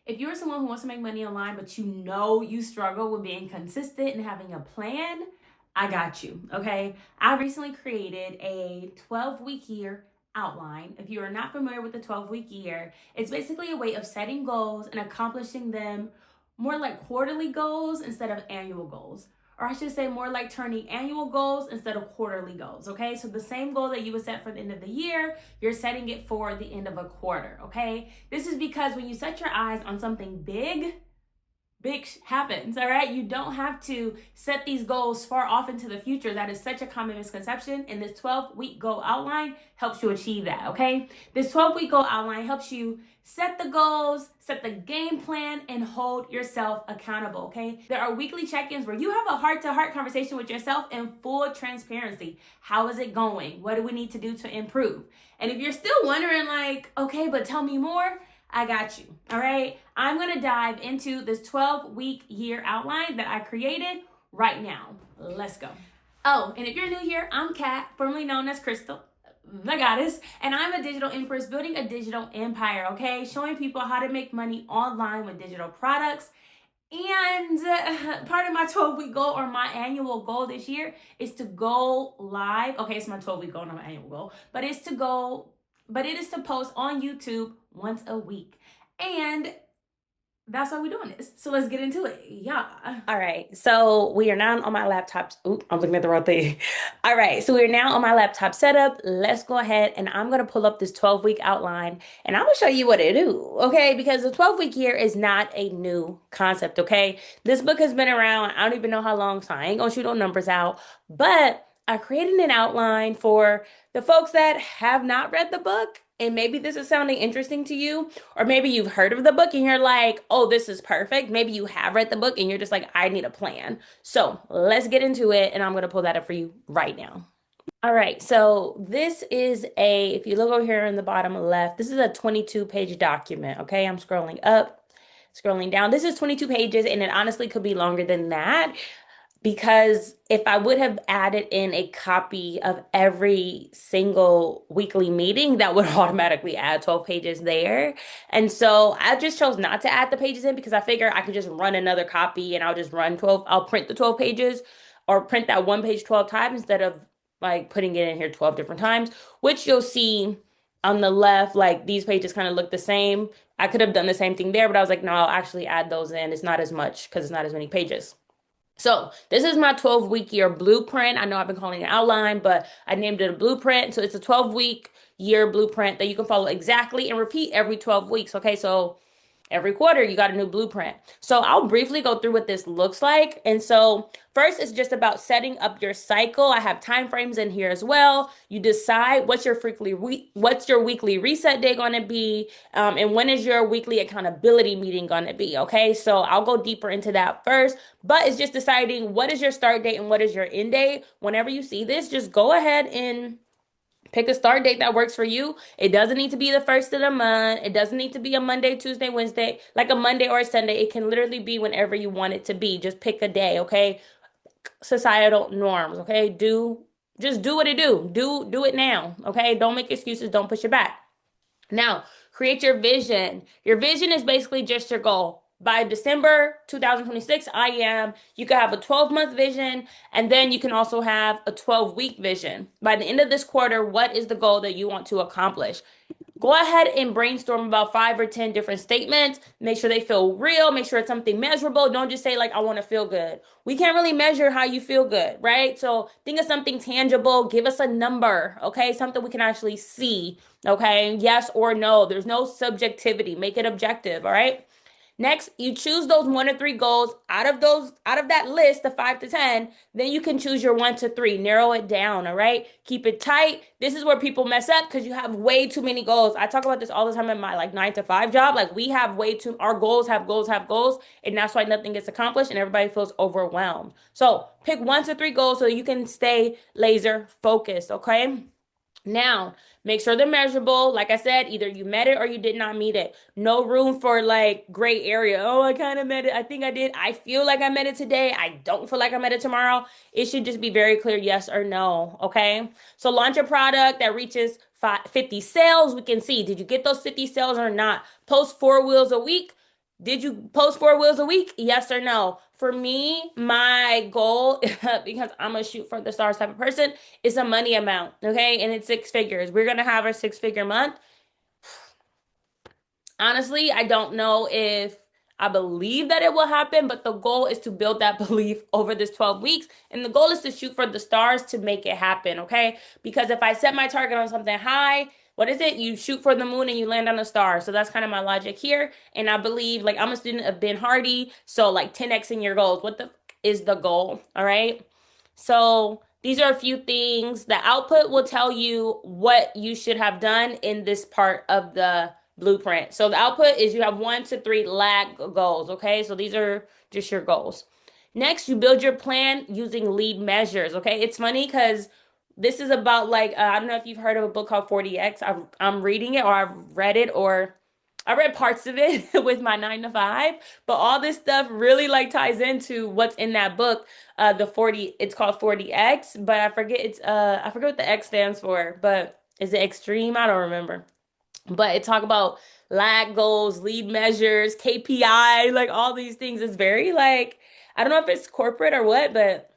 If you're someone who wants to make money online, but you know you struggle with being consistent and having a plan, I got you, okay? I recently created a 12-week year outline. If you are not familiar with the 12-week year, it's basically a way of setting goals and accomplishing them more like quarterly goals instead of annual goals. Or I should say more like turning annual goals instead of quarterly goals, okay? So the same goal that you would set for the end of the year, you're setting it for the end of a quarter, okay? This is because when you set your eyes on something big happens, all right? You don't have to set these goals far off into the future. That is such a common misconception. And this 12-week goal outline helps you achieve that, okay? This 12-week goal outline helps you set the goals, set the game plan, and hold yourself accountable, okay? There are weekly check-ins where you have a heart-to-heart conversation with yourself in full transparency. How is it going? What do we need to do to improve? And if you're still wondering like, okay, but tell me more, I got you, all right? I'm gonna dive into this 12-week year outline that I created right now. Let's go. Oh, and if you're new here, I'm Kat, formerly known as Crystal, the goddess, and I'm a digital empress building a digital empire, okay? Showing people how to make money online with digital products. And part of my 12-week goal or my annual goal this year is to go live. Okay, it's my 12-week goal, not my annual goal, but it is to post on YouTube once a week. And that's why we're doing this. So let's get into it. Yeah. All right. So we are now on my laptop. Oop, I'm looking at the wrong thing. All right. So we're now on my laptop setup. Let's go ahead and I'm going to pull up this 12-week outline and I'm going to show you what to do. Okay. Because the 12-week year is not a new concept. Okay. This book has been around. I don't even know how long. So I ain't going to shoot no numbers out. But I created an outline for the folks that have not read the book. And maybe this is sounding interesting to you, or maybe you've heard of the book and you're like, oh, this is perfect. Maybe you have read the book and you're just like, I need a plan. So let's get into it. And I'm going to pull that up for you right now. All right. So this is if you look over here in the bottom left, this is a 22-page document. Okay. I'm scrolling up, scrolling down. This is 22 pages and it honestly could be longer than that. Because if I would have added in a copy of every single weekly meeting, that would automatically add 12 pages there. And so I just chose not to add the pages in because I figure I could just run another copy and I'll just run 12. I'll print the 12 pages or print that one page 12 times instead of like putting it in here 12 different times, which you'll see on the left, like these pages kind of look the same. I could have done the same thing there, but I was like, no, I'll actually add those in. It's not as much because it's not as many pages. So this is my 12-week year blueprint. I know I've been calling it an outline, but I named it a blueprint. So it's a 12-week year blueprint that you can follow exactly and repeat every 12 weeks. Okay, so every quarter you got a new blueprint. So I'll briefly go through what this looks like. And so first it's just about setting up your cycle. I have time frames in here as well. You decide what's your weekly reset day going to be, and when is your weekly accountability meeting going to be. Okay, so I'll go deeper into that first, but it's just deciding what is your start date and what is your end date. Whenever you see this, just go ahead and pick a start date that works for you. It doesn't need to be the first of the month. It doesn't need to be a Monday, Tuesday, Wednesday, like a Monday or a Sunday. It can literally be whenever you want it to be. Just pick a day, okay? Societal norms, okay? Just do what it do. Do it now, okay? Don't make excuses. Don't push it back. Now, create your vision. Your vision is basically just your goal. By December 2026, you can have a 12-month vision, and then you can also have a 12-week vision. By the end of this quarter, what is the goal that you want to accomplish? Go ahead and brainstorm about 5 or 10 different statements. Make sure they feel real. Make sure it's something measurable. Don't just say like, I want to feel good. We can't really measure how you feel good, right? So think of something tangible. Give us a number, okay? Something we can actually see, okay? Yes or no. There's no subjectivity. Make it objective, all right? Next, you choose those 1 or 3 goals out of that list of 5 to 10. Then you can choose your 1 to 3, narrow it down. All right. Keep it tight. This is where people mess up because you have way too many goals. I talk about this all the time in my 9 to 5 job. Like we have our goals have goals. And that's why nothing gets accomplished and everybody feels overwhelmed. So pick 1 to 3 goals so you can stay laser focused. Okay. Now, make sure they're measurable. Like I said, either you met it or you did not meet it. No room for gray area. Oh, I kind of met it. I think I did. I feel like I met it today. I don't feel like I met it tomorrow. It should just be very clear, yes or no. Okay. So launch a product that reaches 50 sales. We can see, did you get those 50 sales or not? Post 4 wheels a week. Did you post 4 wheels a week? Yes or no? For me, my goal, because I'm a shoot for the stars type of person, is a money amount, okay? And it's 6 figures. We're gonna have our 6 figure month. Honestly, I don't know if I believe that it will happen, but the goal is to build that belief over this 12 weeks. And the goal is to shoot for the stars to make it happen, okay? Because if I set my target on something high, what is it? You shoot for the moon and you land on a star. So that's kind of my logic here. And I believe, like, I'm a student of Ben Hardy. So, like, 10x in your goals. What the is the goal? All right. So, these are a few things. The output will tell you what you should have done in this part of the blueprint. So the output is you have 1 to 3 lag goals. Okay. So these are just your goals. Next, you build your plan using lead measures. Okay. It's funny because this is about like, I don't know if you've heard of a book called 40X. I'm reading it or I've read it or I read parts of it with my 9 to 5, but all this stuff really like ties into what's in that book. The 40, it's called 40X, but I forget what the X stands for, but is it extreme? I don't remember. But it talk about lag goals, lead measures, KPI, like all these things. It's very like, I don't know if it's corporate or what, but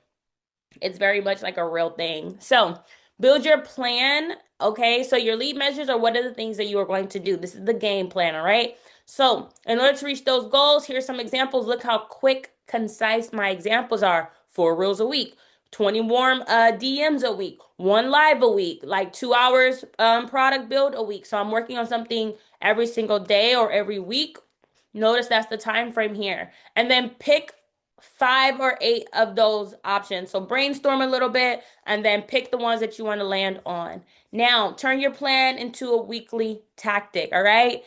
it's very much like a real thing. So build your plan. Okay. So your lead measures are what are the things that you are going to do. This is the game plan. All right. So in order to reach those goals, here's some examples. Look how quick, concise my examples are. 4 reels a week, 20 warm DMs a week, 1 live a week, like 2 hours product build a week. So I'm working on something every single day or every week. Notice that's the time frame here. And then pick 5 or 8 of those options. So brainstorm a little bit and then pick the ones that you want to land on. Now, turn your plan into a weekly tactic, all right?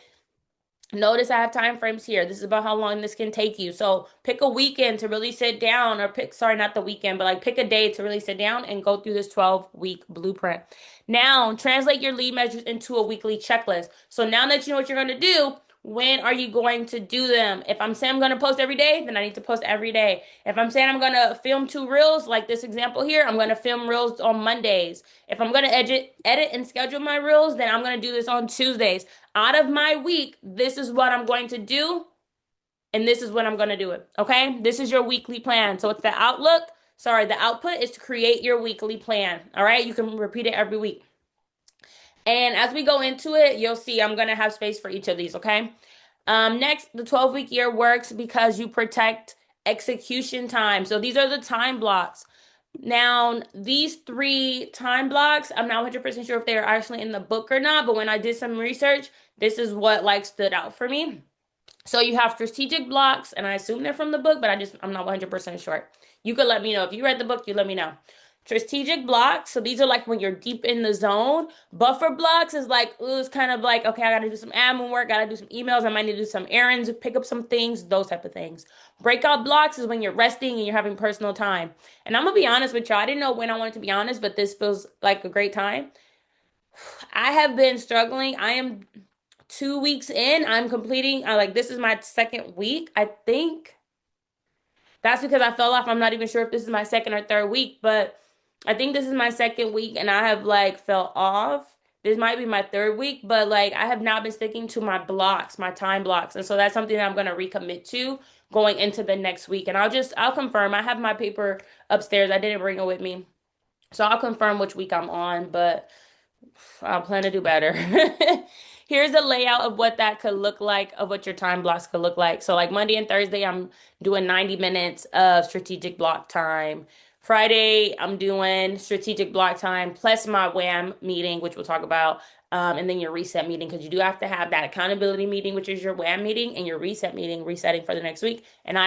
Notice I have time frames here. This is about how long this can take you. So pick a weekend to really sit down or sorry, not the weekend, but like pick a day to really sit down and go through this 12-week blueprint. Now, translate your lead measures into a weekly checklist. So now that you know what you're going to do, when are you going to do them? If I'm saying I'm going to post every day, then I need to post every day. If I'm saying I'm going to film 2 reels, like this example here, I'm going to film reels on Mondays. If I'm going to edit and schedule my reels, then I'm going to do this on Tuesdays. Out of my week, this is what I'm going to do, and this is when I'm going to do it. Okay? This is your weekly plan. So it's the the output is to create your weekly plan. All right? You can repeat it every week. And as we go into it, you'll see I'm going to have space for each of these, okay? Next, the 12-week year works because you protect execution time. So these are the time blocks. Now, these 3 time blocks, I'm not 100% sure if they are actually in the book or not, but when I did some research, this is what like stood out for me. So you have strategic blocks, and I assume they're from the book, but I'm not 100% sure. You could let me know. If you read the book, you let me know. Strategic blocks, so these are like when you're deep in the zone. Buffer blocks is like, ooh, it's kind of like, okay, I gotta do some admin work, gotta do some emails, I might need to do some errands, pick up some things, those type of things. Breakout blocks is when you're resting and you're having personal time. And I'm gonna be honest with y'all, I didn't know when I wanted to be honest, but this feels like a great time. I have been struggling. I am 2 weeks in. I'm completing, like, this is my second week, I think. That's because I fell off. I'm not even sure if this is my second or third week, but I think this is my second week and I have like fell off. This might be my third week, but like I have not been sticking to my blocks, my time blocks. And so that's something that I'm going to recommit to going into the next week. And I'll confirm. I have my paper upstairs. I didn't bring it with me. So I'll confirm which week I'm on, but I'll plan to do better. Here's a layout of what that could look like, of what your time blocks could look like. So like Monday and Thursday, I'm doing 90 minutes of strategic block time. Friday, I'm doing strategic block time plus my WHAM meeting, which we'll talk about, and then your reset meeting, because you do have to have that accountability meeting, which is your WHAM meeting, and your reset meeting, resetting for the next week. And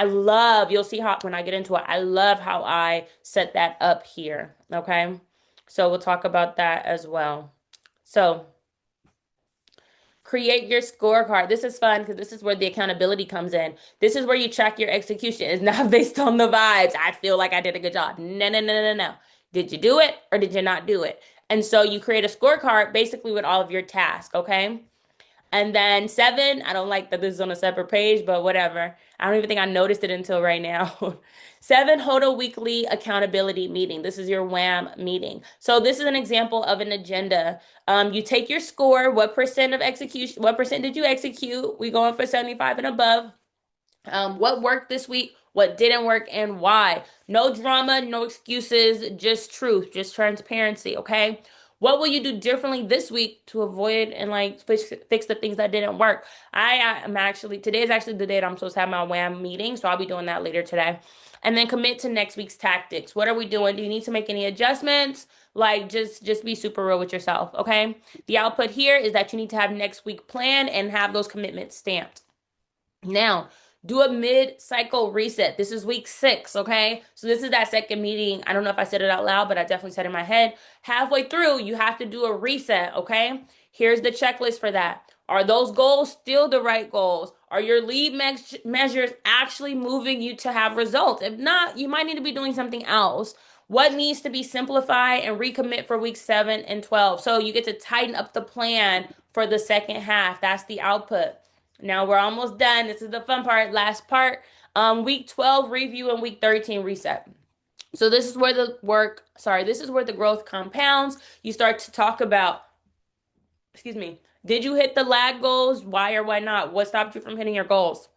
you'll see how when I get into it, I love how I set that up here. Okay. So we'll talk about that as well. So create your scorecard. This is fun because this is where the accountability comes in. This is where you track your execution. It's not based on the vibes. I feel like I did a good job. No, no, no, no, no. Did you do it or did you not do it? And so you create a scorecard basically with all of your tasks, okay? And then 7, I don't like that this is on a separate page, but whatever. I don't even think I noticed it until right now. 7, hold a weekly accountability meeting. This is your WHAM meeting. So this is an example of an agenda. You take your score, what percent did you execute? We going for 75 and above. What worked this week, what didn't work, and why. No drama, no excuses, just truth, just transparency, okay? What will you do differently this week to avoid and like fix the things that didn't work? Today is actually the day that I'm supposed to have my WAM meeting, so I'll be doing that later today. And then commit to next week's tactics. What are we doing? Do you need to make any adjustments? Like just be super real with yourself, okay? The output here is that you need to have next week planned and have those commitments stamped. Now, do a mid-cycle reset. This is week 6, okay? So this is that second meeting. I don't know if I said it out loud, but I definitely said it in my head. Halfway through, you have to do a reset, okay? Here's the checklist for that. Are those goals still the right goals? Are your lead measures actually moving you to have results? If not, you might need to be doing something else. What needs to be simplified and recommit for week 7 and 12? So you get to tighten up the plan for the second half. That's the output. Now we're almost done. This is the fun part, last part. Week 12 review and week 13 reset. So this is where this is where the growth compounds. You start to talk about, did you hit the lag goals? Why or why not? What stopped you from hitting your goals?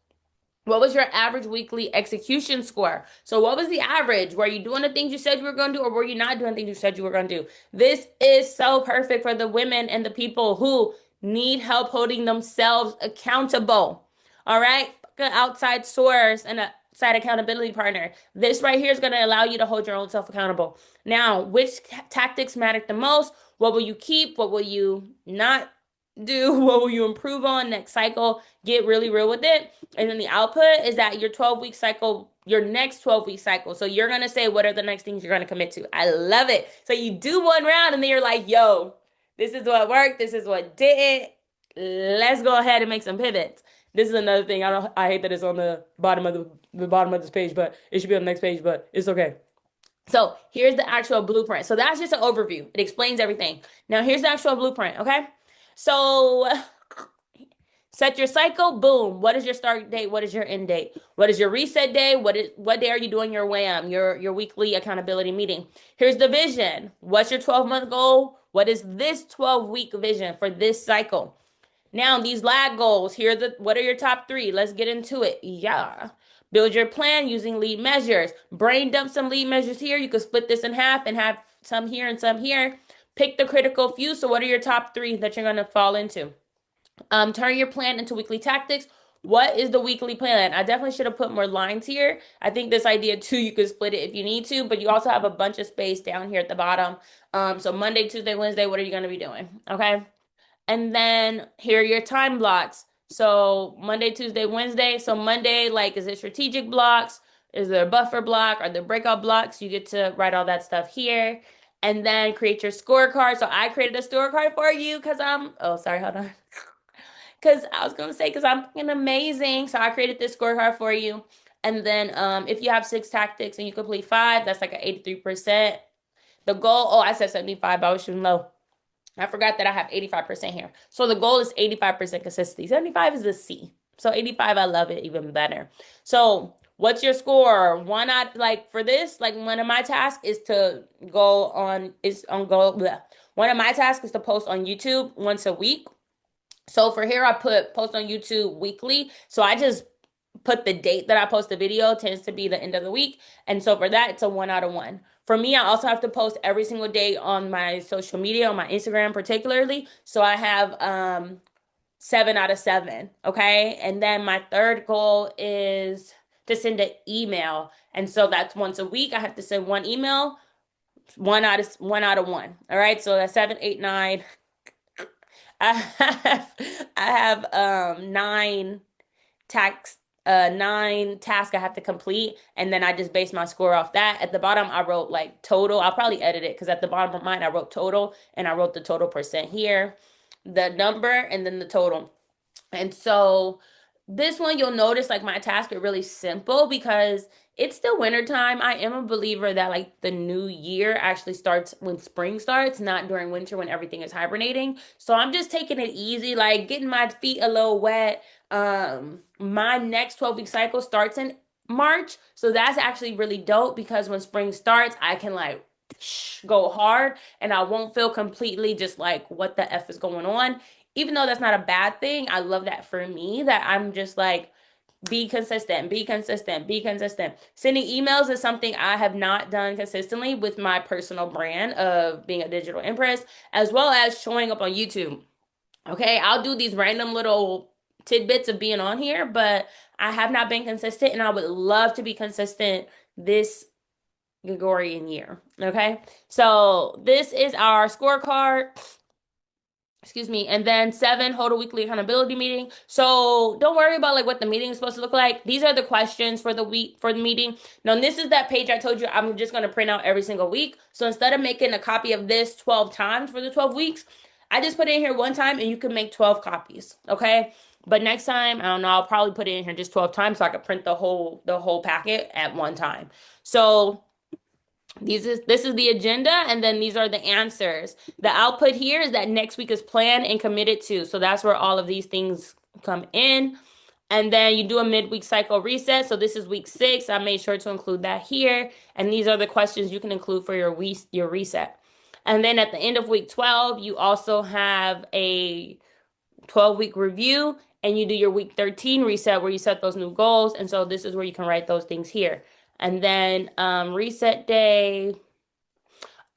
What was your average weekly execution score? So what was the average? Were you doing the things you said you were going to do, or were you not doing things you said you were going to do? This is so perfect for the women and the people who need help holding themselves accountable. All right? An outside source and a side accountability partner. This right here is going to allow you to hold your own self accountable. Now, which tactics matter the most? What will you keep? What will you not do? What will you improve on next cycle? Get really real with it. And then the output is that your 12-week cycle, your next 12-week cycle. So you're going to say, what are the next things you're going to commit to? I love it. So you do one round and then you're like, yo, this is what worked. This is what didn't. Let's go ahead and make some pivots. This is another thing. I hate that it's on the bottom of the bottom of this page, but it should be on the next page, but it's okay. So here's the actual blueprint. So that's just an overview. It explains everything. Now here's the actual blueprint, okay? So set your cycle, boom. What is your start date? What is your end date? What is your reset day? What day are you doing your WAM, your weekly accountability meeting? Here's the vision. What's your 12-month goal? What is this 12-week vision for this cycle? Now, these lag goals, what are your top 3? Let's get into it. Yeah. Build your plan using lead measures. Brain dump some lead measures here. You could split this in half and have some here and some here. Pick the critical few. So what are your top 3 that you're going to fall into? Turn your plan into weekly tactics. What is the weekly plan? I definitely should have put more lines here. I think this idea too, you could split it if you need to, but you also have a bunch of space down here at the bottom. So Monday, Tuesday, Wednesday, what are you going to be doing? Okay. And then here are your time blocks. So Monday, Tuesday, Wednesday. So Monday, like, is it strategic blocks? Is there a buffer block? Are there breakout blocks? You get to write all that stuff here. And then create your scorecard. So I created a scorecard for you because hold on. Because I was going to say, because I'm fucking amazing. So I created this scorecard for you. And then if you have 6 tactics and you complete 5, that's like an 83%. The goal, I said 75, I was shooting low. I forgot that I have 85% here. So the goal is 85% consistency. 75 is a C. So 85, I love it even better. So what's your score? One of my tasks is to one of my tasks is to post on YouTube once a week. So for here, I put post on YouTube weekly. So I just put the date that I post the video tends to be the end of the week. And so for that, it's a 1 out of 1. For me, I also have to post every single day on my social media, on my Instagram particularly. So I have 7 out of 7. Okay. And then my third goal is to send an email. And so that's once a week. I have to send 1 email, 1 out of 1. All right. So that's 7, 8, 9. I have 9 tasks I have to complete, and then I just base my score off that. At the bottom, I wrote like total. I'll probably edit it because at the bottom of mine, I wrote total, and I wrote the total percent here, the number, and then the total. And so this one, you'll notice like my tasks are really simple because it's still wintertime. I am a believer that like the new year actually starts when spring starts, not during winter when everything is hibernating. So I'm just taking it easy, like getting my feet a little wet. My next 12-week cycle starts in March. So that's actually really dope because when spring starts, I can like go hard and I won't feel completely just like what the F is going on. Even though that's not a bad thing, I love that for me that I'm just like Be consistent, be consistent, be consistent. Sending emails is something I have not done consistently with my personal brand of being a digital empress, as well as showing up on YouTube. Okay, I'll do these random little tidbits of being on here, but I have not been consistent, and I would love to be consistent this Gregorian year. Okay, so this is our scorecard. Excuse me. And then 7, hold a weekly accountability meeting. So don't worry about like what the meeting is supposed to look like. These are the questions for the week for the meeting. Now, this is that page I told you I'm just going to print out every single week. So instead of making a copy of this 12 times for the 12 weeks, I just put it in here one time and you can make 12 copies. Okay. But next time, I don't know, I'll probably put it in here just 12 times so I can print the whole packet at one time. So this is the agenda, and then these are the answers. The output here is that next week is planned and committed to. So that's where all of these things come in. And then you do a midweek cycle reset. So this is week 6. I made sure to include that here. And these are the questions you can include for your reset. And then at the end of week 12, you also have a 12-week review, and you do your week 13 reset where you set those new goals. And so this is where you can write those things here. And then reset day.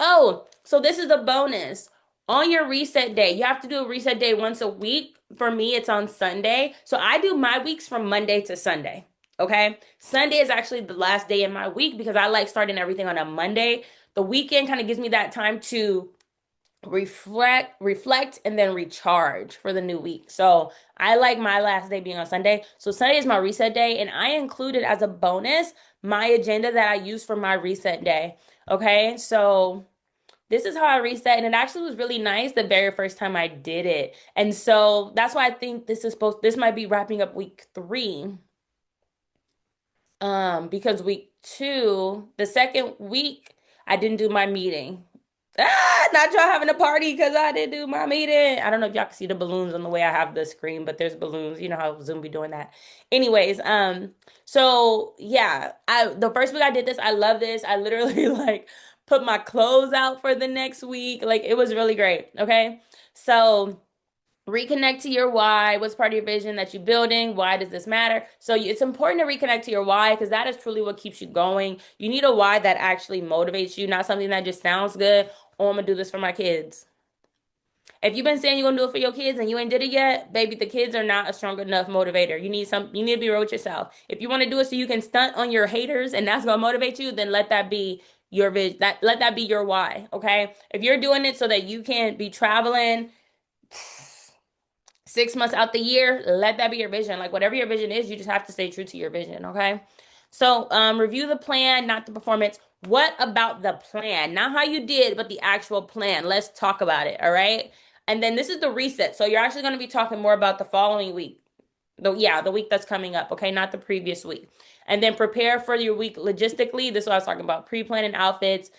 Oh, so this is a bonus. On your reset day, you have to do a reset day once a week. For me, it's on Sunday. So I do my weeks from Monday to Sunday. Okay. Sunday is actually the last day in my week because I like starting everything on a Monday. The weekend kind of gives me that time to reflect, and then recharge for the new week. So I like my last day being on Sunday. So Sunday is my reset day, and I included as a bonus my agenda that I use for my reset day. Okay, so this is how I reset, and it actually was really nice the very first time I did it. And so that's why I think this might be wrapping up week 3. Because week 2, the second week, I didn't do my meeting. Not y'all having a party because I didn't do my meeting. I don't know if y'all can see the balloons on the way I have the screen, but there's balloons. You know how Zoom be doing that. Anyways, so yeah, the first week I did this, I love this. I literally like put my clothes out for the next week. Like it was really great. Okay. So reconnect to your why. What's part of your vision that you're building? Why does this matter? So it's important to reconnect to your why because that is truly what keeps you going. You need a why that actually motivates you, not something that just sounds good. Oh, I'm gonna do this for my kids. If you've been saying you're gonna do it for your kids and you ain't did it yet, baby, the kids are not a strong enough motivator. You need to be real with yourself. If you want to do it so you can stunt on your haters and that's gonna motivate you, then let that be your vision. Let that be your why. Okay. If you're doing it so that you can be traveling 6 months out the year, let that be your vision. Like whatever your vision is, you just have to stay true to your vision. Okay. So review the plan, not the performance. What about the plan? Not how you did, but the actual plan. Let's talk about it. All right. And then this is the reset. So you're actually going to be talking more about the following week. The week that's coming up. Okay. Not the previous week. And then prepare for your week logistically. This is what I was talking about. Pre-planning outfits,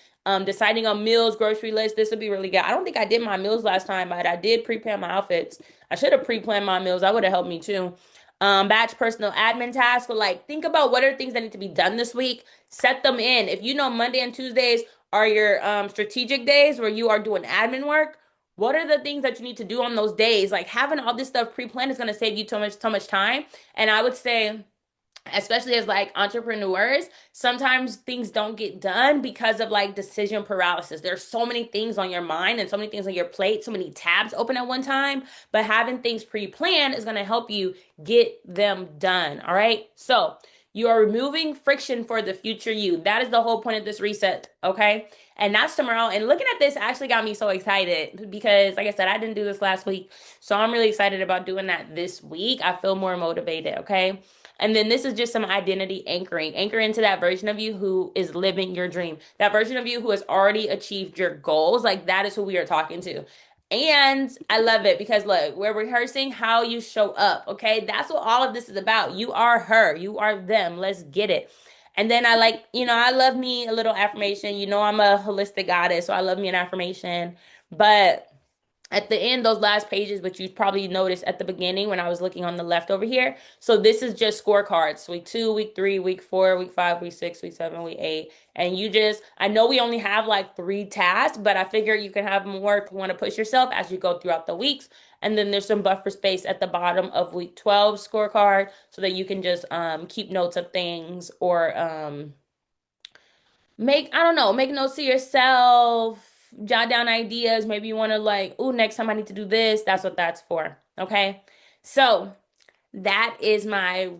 deciding on meals, grocery list. This would be really good. I don't think I did my meals last time, but I did pre-plan my outfits. I should have pre-planned my meals. That would have helped me too. Batch personal admin tasks. So like think about what are things that need to be done this week. Set them in. If you know Monday and Tuesdays are your strategic days where you are doing admin work, what are the things that you need to do on those days? Like having all this stuff pre-planned is going to save you so much time. And I would say, especially as like entrepreneurs, sometimes things don't get done because of like decision paralysis. There's so many things on your mind and so many things on your plate, so many tabs open at one time, but having things pre-planned is going to help you get them done. All right. So you are removing friction for the future you. That is the whole point of this reset. Okay. And that's tomorrow. And looking at this actually got me so excited because, like I said, I didn't do this last week. So I'm really excited about doing that this week. I feel more motivated. Okay. And then this is just some identity anchoring. Anchor into that version of you who is living your dream. That version of you who has already achieved your goals. Like that is who we are talking to. And I love it because look, we're rehearsing how you show up. Okay. That's what all of this is about. You are her. You are them. Let's get it. And then I love me a little affirmation. You know, I'm a holistic goddess, so I love me an affirmation. But at the end, those last pages, which you probably noticed at the beginning when I was looking on the left over here. So this is just scorecards. Week 2, week 3, week 4, week 5, week 6, week 7, week 8. And I know we only have like 3 tasks, but I figure you can have more if you want to push yourself as you go throughout the weeks. And then there's some buffer space at the bottom of week 12 scorecard so that you can just keep notes of things or make, I don't know, make notes to yourself, jot down ideas. Maybe you want to like, oh, next time I need to do this. That's what that's for. Okay. So that is my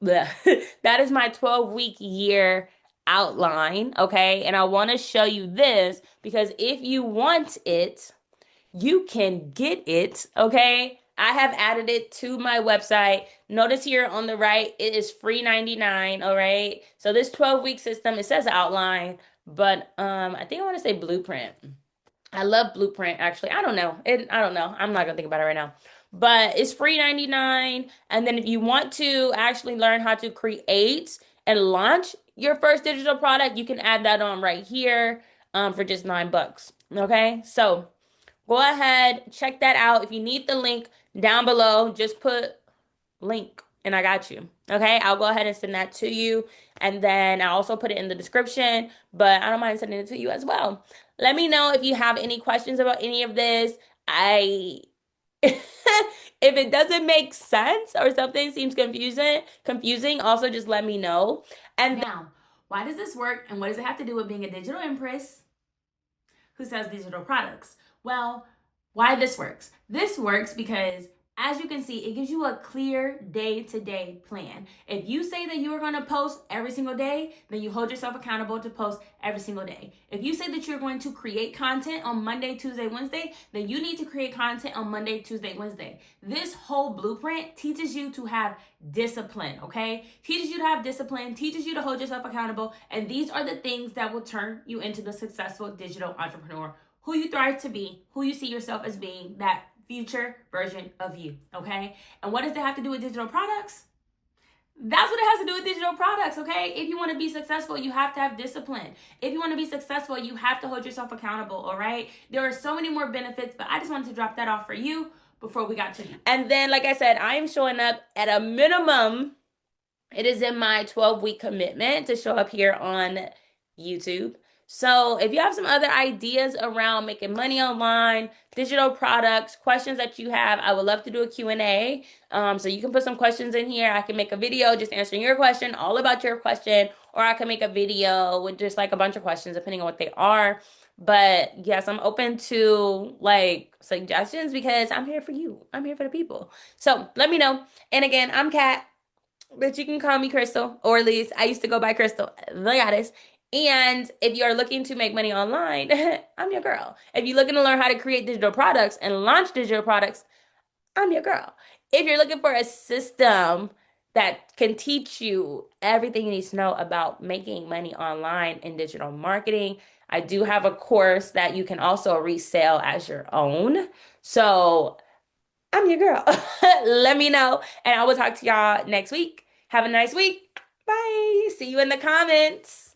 that is my 12-week year outline. Okay. And I want to show you this because if you want it, you can get it, okay? I have added it to my website. Notice here on the right, it is free 99, all right? So this 12-week system, it says outline, but I think I want to say blueprint. I love blueprint actually. I don't know. I don't know. I'm not gonna think about it right now. But it's free 99. And then if you want to actually learn how to create and launch your first digital product, you can add that on right here for just $9. Okay. So go ahead, check that out. If you need the link down below, just put link and I got you. Okay, I'll go ahead and send that to you. And then I'll also put it in the description, but I don't mind sending it to you as well. Let me know if you have any questions about any of this. I if it doesn't make sense or something seems confusing, also just let me know. And Now, why does this work and what does it have to do with being a digital empress who sells digital products? Well, why this works? This works because, as you can see, it gives you a clear day-to-day plan. If you say that you are going to post every single day, then you hold yourself accountable to post every single day. If you say that you're going to create content on Monday, Tuesday, Wednesday, then you need to create content on Monday, Tuesday, Wednesday. This whole blueprint teaches you to have discipline, okay? Teaches you to have discipline, teaches you to hold yourself accountable, and these are the things that will turn you into the successful digital entrepreneur who you thrive to be, who you see yourself as being, that future version of you, okay? And what does it have to do with digital products? That's what it has to do with digital products, okay? If you want to be successful, you have to have discipline. If you want to be successful, you have to hold yourself accountable, all right? There are so many more benefits, but I just wanted to drop that off for you before we got to you. and then like I said, I am showing up at a minimum. It is in my 12-week commitment to show up here on YouTube. So if you have some other ideas around making money online, digital products, questions that you have, I would love to do a Q&A. So you can put some questions in here. I can make a video just answering your question, all about your question, or I can make a video with just like a bunch of questions depending on what they are. But yes, I'm open to like suggestions because I'm here for you. I'm here for the people. So let me know. And again, I'm Kat. But you can call me Crystal, or at least I used to go by Crystal, the goddess. And if you're looking to make money online, I'm your girl. If you're looking to learn how to create digital products and launch digital products, I'm your girl. If you're looking for a system that can teach you everything you need to know about making money online in digital marketing, I do have a course that you can also resell as your own. So I'm your girl. Let me know, and I will talk to y'all next week. Have a nice week. Bye. See you in the comments.